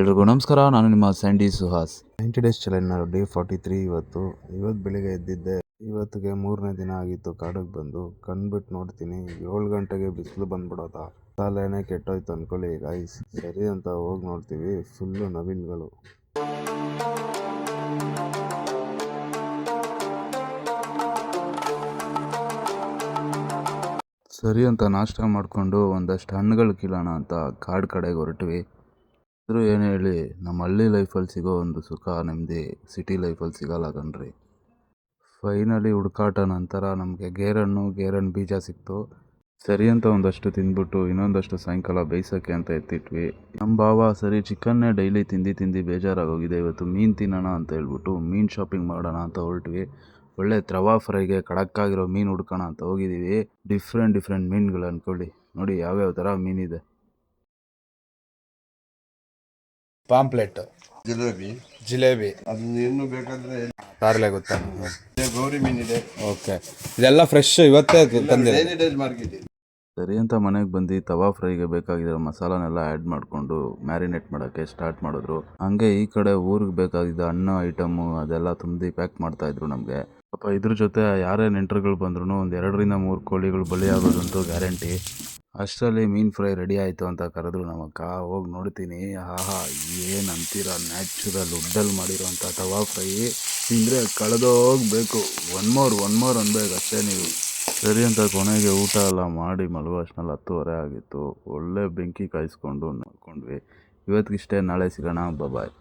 ಎಲ್ರಿಗೂ ನಮಸ್ಕಾರ. ನಾನು ನಿಮ್ಮ Sandy Suhas. 90 days challenge day 43. ಇವತ್ತು ಬೆಳಿಗ್ಗೆ ಎದ್ದಿದ್ದೆ. ಇವತ್ತಿಗೆ 3ನೇ ದಿನ ಆಗಿತ್ತು ಕಾಡಿಗೆ ಬಂದು. ಕಣ್ಬಿಟ್ಟು ನೋಡ್ತೀನಿ 7 ಗಂಟೆಗೆ ಬಿಸಿಲು ಬಂದ್ಬಿಡೋದ. ತಲೆನೇ ಕೆಟ್ಟೋಯ್ತು ಅನ್ಕೊಳ್ಳಿ ಗೈಸ್. ಸರಿ ಅಂತ ಹೋಗಿ ನೋಡ್ತೀವಿ, ಫುಲ್ಲು ನವಿಲುಗಳು. ಸರಿ ಅಂತ ನಾಷ್ಟ ಮಾಡಿಕೊಂಡು ಒಂದಷ್ಟು ಹಣ್ಣುಗಳು ಕೀಳೋಣ ಅಂತ ಕಾಡು ಕಡೆಗೆ ಹೊರಟ್ವಿ. ಆದರೂ ಏನು ಹೇಳಿ, ನಮ್ಮ ಹಳ್ಳಿ ಲೈಫಲ್ಲಿ ಸಿಗೋ ಒಂದು ಸುಖ ನೆಮ್ಮದಿ ಸಿಟಿ ಲೈಫಲ್ಲಿ ಸಿಗಲ್ಲ ಕಣ್ರಿ. ಫೈನಲಿ ಹುಡುಕಾಟ ನಂತರ ನಮಗೆ ಗೇರಣ್ಣು ಬೀಜ ಸಿಕ್ತು. ಸರಿ ಅಂತ ಒಂದಷ್ಟು ತಿಂದ್ಬಿಟ್ಟು ಇನ್ನೊಂದಷ್ಟು ಸಾಯಂಕಾಲ ಬೇಯಿಸೋಕ್ಕೆ ಅಂತ ಎತ್ತಿಟ್ವಿ. ನಮ್ಮ ಭಾವ ಸರಿ ಚಿಕನ್ನೇ ಡೈಲಿ ತಿಂದು ಬೇಜಾರಾಗೋಗಿದೆ, ಇವತ್ತು ಮೀನು ತಿನ್ನೋಣ ಅಂತ ಹೇಳ್ಬಿಟ್ಟು ಮೀನು ಶಾಪಿಂಗ್ ಮಾಡೋಣ ಅಂತ ಹೊರಟ್ವಿ. ಒಳ್ಳೆ ತವಾ ಫ್ರೈಗೆ ಕಡಕ್ಕಾಗಿರೋ ಮೀನು ಹುಡ್ಕೋಣ ಅಂತ ಹೋಗಿದ್ದೀವಿ. ಡಿಫ್ರೆಂಟ್ ಮೀನುಗಳು ಅಂದ್ಕೊಳ್ಳಿ. ನೋಡಿ ಯಾವ್ಯಾವ ಥರ ಮೀನಿದೆ. ಪಾಂಪ್ಲೆಟ್, ಜಿಲೇಬಿ, ಅದು ಇನ್ನು ಬೇಕಾದ್ರೆ ತಾರಲೆ ಗೊತ್ತಾ? ಗೌರಿ ಮೀನಿದೆ. ಓಕೆ, ಇದೆಲ್ಲ ಫ್ರೆಶ್ ಇವತ್ತೇ ತಂದಿದೆ. ಮಾರ್ಕೆಟ್. ಸರಿ ಅಂತ ಮನೆಗೆ ಬಂದು ತವಾ ಫ್ರೈಗೆ ಬೇಕಾಗಿರೋ ಮಸಾಲಾನೆಲ್ಲ ಆ್ಯಡ್ ಮಾಡಿಕೊಂಡು ಮ್ಯಾರಿನೇಟ್ ಮಾಡೋಕ್ಕೆ ಸ್ಟಾರ್ಟ್ ಮಾಡಿದ್ರು. ಹಂಗೆ ಈ ಕಡೆ ಊರಿಗೆ ಬೇಕಾಗಿದ್ದ ಹಣ್ಣು ಐಟಮು ಅದೆಲ್ಲ ತುಂಬಿ ಪ್ಯಾಕ್ ಮಾಡ್ತಾಯಿದ್ರು ನಮಗೆ. ಪಾಪ ಇದ್ರ ಜೊತೆ ಯಾರೇ ನೆಂಟರುಗಳು ಬಂದ್ರೂ ಒಂದು 2-3 ಕೋಳಿಗಳು ಬಲಿಯಾಗೋದಂತೂ ಗ್ಯಾರಂಟಿ. ಅಷ್ಟರಲ್ಲಿ ಮೀನು ಫ್ರೈ ರೆಡಿ ಆಯಿತು ಅಂತ ಕರೆದ್ರು ನಮ್ಮಕ್ಕ. ಹೋಗಿ ನೋಡ್ತೀನಿ, ಆಹಾ ಏನು ಅಂತೀರ, ನ್ಯಾಚುರಲ್ ವುಡ್ಡಲ್ಲಿ ಮಾಡಿರೋಂಥ ತವಾ ಫ್ರೈ ತಿಂದರೆ ಕಳೆದೋಗಬೇಕು. ಒನ್ ಮೋರ್ ಅನ್ಬೇಕು ಅಷ್ಟೇ ನೀವು. ಸರಿ ಅಂತ ಕೊನೆಗೆ ಊಟ ಎಲ್ಲ ಮಾಡಿ ಮಲಗೋ ಅಷ್ಟರಲ್ಲಿ 10:30 ಆಗಿತ್ತು. ಒಳ್ಳೆ ಬೆಂಕಿ ಕಾಯಿಸ್ಕೊಂಡು ನೋಡ್ಕೊಂಡ್ವಿ. ಇವತ್ತಿಗಿಷ್ಟೇ, ನಾಳೆ ಸಿಗೋಣ, ಬಾಯ್.